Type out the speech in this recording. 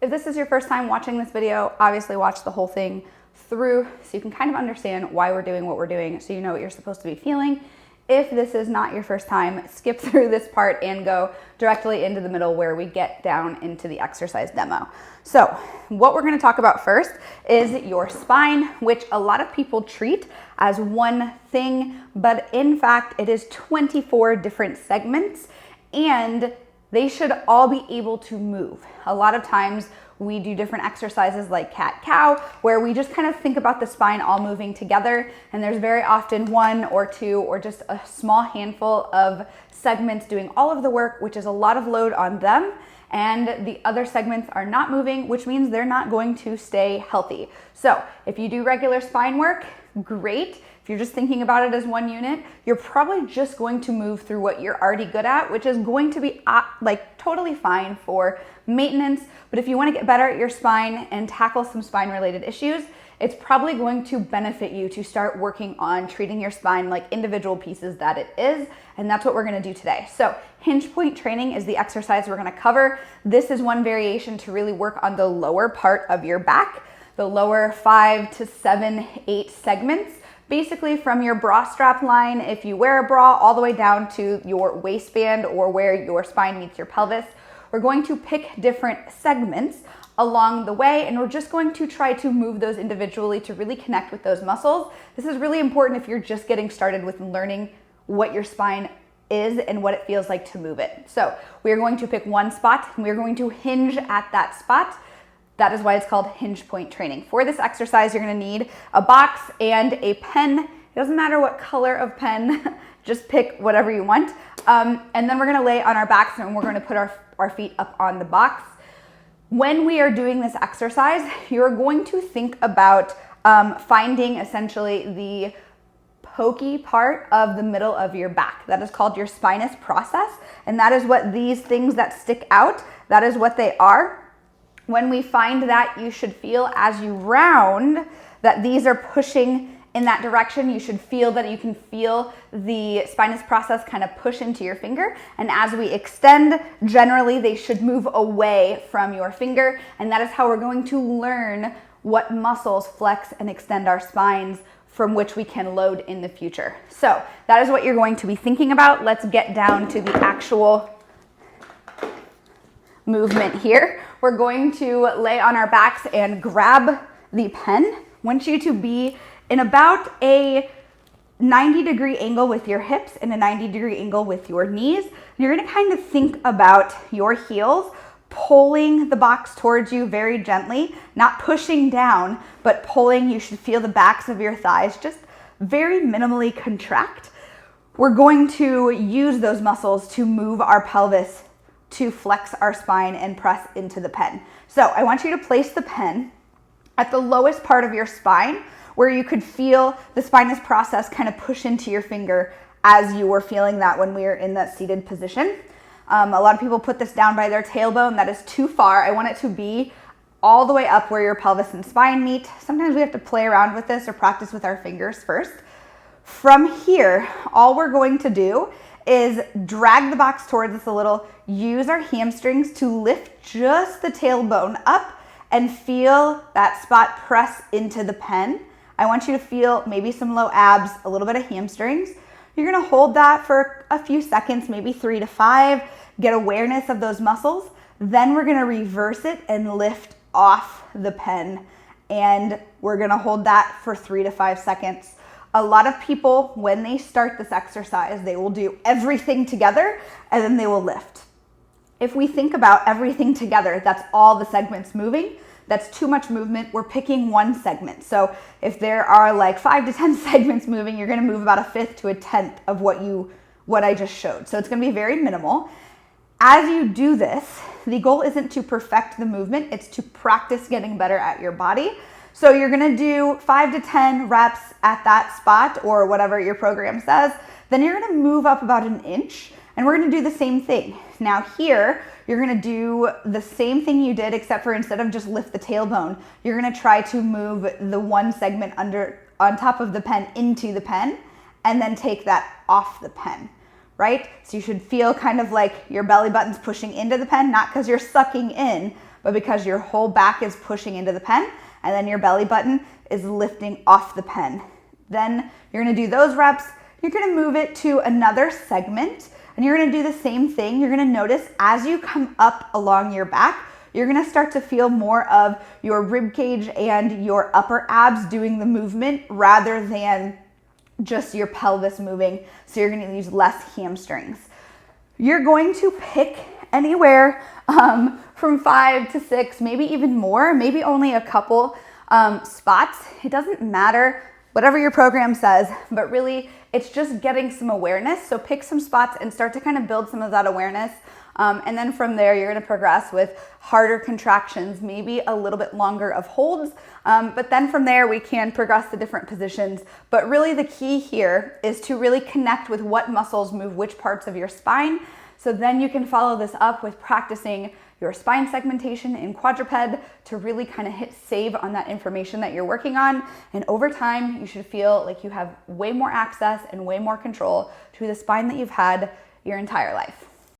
If this is your first time watching this video, obviously watch the whole thing through so you can kind of understand why we're doing what we're doing, so you know what you're supposed to be feeling. If this is not your first time, skip through this part and go directly into the middle where we get down into the exercise demo. So what we're gonna talk about first is your spine, which a lot of people treat as one thing, but in fact, it is 24 different segments and they should all be able to move. A lot of times we do different exercises like cat-cow, where we just kind of think about the spine all moving together, and there's very often one or two or just a small handful of segments doing all of the work, which is a lot of load on them, and the other segments are not moving, which means they're not going to stay healthy. So if you do regular spine work, great. If you're just thinking about it as one unit, you're probably just going to move through what you're already good at, which is going to be like totally fine for maintenance. But if you want to get better at your spine and tackle some spine related issues, it's probably going to benefit you to start working on treating your spine like individual pieces that it is. And that's what we're going to do today. So hinge point training is the exercise we're going to cover. This is one variation to really work on the lower part of your back, the lower 5 to 7, 8 segments. Basically from your bra strap line, if you wear a bra, all the way down to your waistband or where your spine meets your pelvis. We're going to pick different segments along the way, and we're just going to try to move those individually to really connect with those muscles. This is really important if you're just getting started with learning what your spine is and what it feels like to move it. So we're going to pick one spot and we're going to hinge at that spot. That is why it's called hinge point training. For this exercise, you're gonna need a box and a pen. It doesn't matter what color of pen, just pick whatever you want. And then we're gonna lay on our backs and we're gonna put our feet up on the box. When we are doing this exercise, you're going to think about finding essentially the pokey part of the middle of your back. That is called your spinous process. And that is what these things that stick out, that is what they are. When we find that, you should feel as you round that these are pushing in that direction. You should feel that you can feel the spinous process kind of push into your finger. And as we extend, generally they should move away from your finger. And that is how we're going to learn what muscles flex and extend our spines, from which we can load in the future. So that is what you're going to be thinking about. Let's get down to the actual movement here. We're going to lay on our backs and grab the pen. I want you to be in about a 90-degree angle with your hips and a 90-degree angle with your knees. You're gonna kind of think about your heels pulling the box towards you very gently, not pushing down, but pulling. You should feel the backs of your thighs just very minimally contract. We're going to use those muscles to move our pelvis, to flex our spine and press into the pen. So I want you to place the pen at the lowest part of your spine where you could feel the spinous process kind of push into your finger as you were feeling that when we were in that seated position. A lot of people put this down by their tailbone. That is too far. I want it to be all the way up where your pelvis and spine meet. Sometimes we have to play around with this or practice with our fingers first. From here, all we're going to do is drag the box towards us a little, use our hamstrings to lift just the tailbone up and feel that spot press into the pen. I want you to feel maybe some low abs, a little bit of hamstrings. You're gonna hold that for a few seconds, maybe 3 to 5, get awareness of those muscles. Then we're gonna reverse it and lift off the pen. And we're gonna hold that for 3 to 5 seconds. A lot of people, when they start this exercise, they will do everything together and then they will lift. If we think about everything together, that's all the segments moving. That's too much movement. We're picking one segment. So if there are like 5 to 10 segments moving, you're gonna move about a 1/5 to a 1/10 of what I just showed. So it's gonna be very minimal. As you do this, the goal isn't to perfect the movement, it's to practice getting better at your body. So you're gonna do 5 to 10 reps at that spot or whatever your program says. Then you're gonna move up about 1 inch and we're gonna do the same thing. Now here, you're gonna do the same thing you did, except for instead of just lift the tailbone, you're gonna try to move the one segment on top of the pen into the pen and then take that off the pen, right? So you should feel kind of like your belly button's pushing into the pen, not because you're sucking in, but because your whole back is pushing into the pen and then your belly button is lifting off the pen. Then you're gonna do those reps. You're gonna move it to another segment and you're gonna do the same thing. You're gonna notice as you come up along your back, you're gonna start to feel more of your rib cage and your upper abs doing the movement rather than just your pelvis moving. So you're gonna use less hamstrings. You're going to pick anywhere from 5 to 6, maybe even more, maybe only a couple spots. It doesn't matter, whatever your program says, but really it's just getting some awareness. So pick some spots and start to kind of build some of that awareness. And then from there, you're gonna progress with harder contractions, maybe a little bit longer of holds. But then from there, we can progress to different positions. But really the key here is to really connect with what muscles move which parts of your spine. So then you can follow this up with practicing your spine segmentation in quadruped to really kind of hit save on that information that you're working on. And over time, you should feel like you have way more access and way more control to the spine that you've had your entire life.